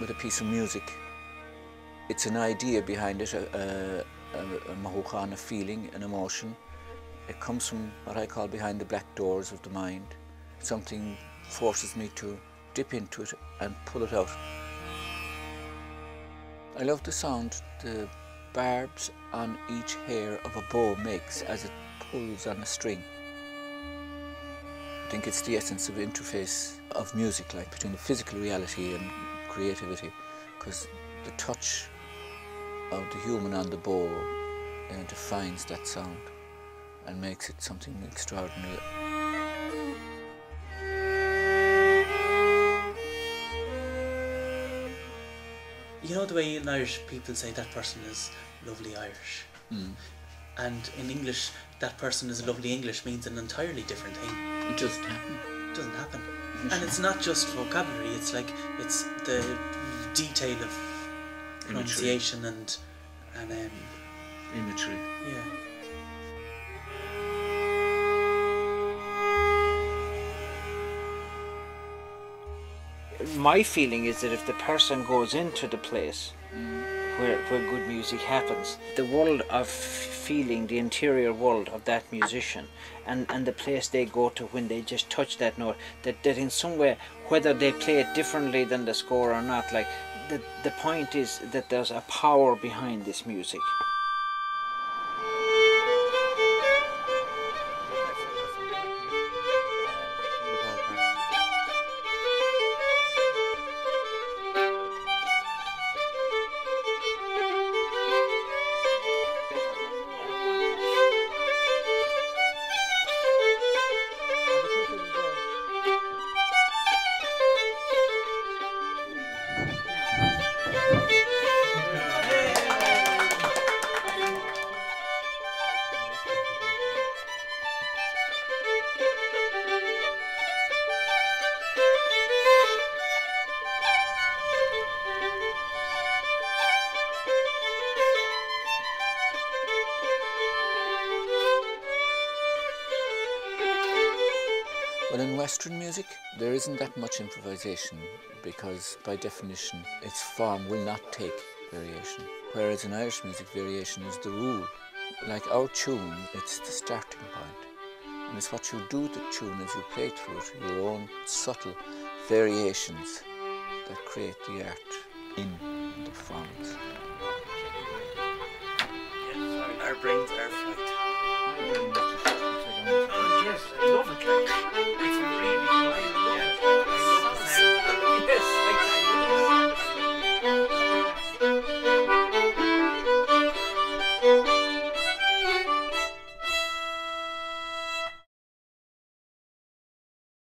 with a piece of music. It's an idea behind it, a mahuchan, a feeling, an emotion. It comes from what I call behind the black doors of the mind. Something forces me to dip into it and pull it out. I love the sound the barbs on each hair of a bow makes as it pulls on a string. I think it's the essence of interface of music, like between the physical reality and creativity, because the touch of the human on the bow defines that sound and makes it something extraordinary. You know the way in Irish people say that person is lovely Irish? And in English, that person is lovely English means an entirely different thing. It doesn't happen. It doesn't happen. And it's not just vocabulary, it's like, it's the detail of pronunciation and imagery. Yeah. My feeling is that if the person goes into the place where good music happens, the world of feeling, the interior world of that musician, and the place they go to when they just touch that note, that in some way, whether they play it differently than the score or not, like the point is that there's a power behind this music. Well, in Western music, there isn't that much improvisation because, by definition, its form will not take variation. Whereas in Irish music, variation is the rule. Like our tune, it's the starting point. And it's what you do with the tune as you play through it, your own subtle variations that create the art in the performance. Our brains are flight.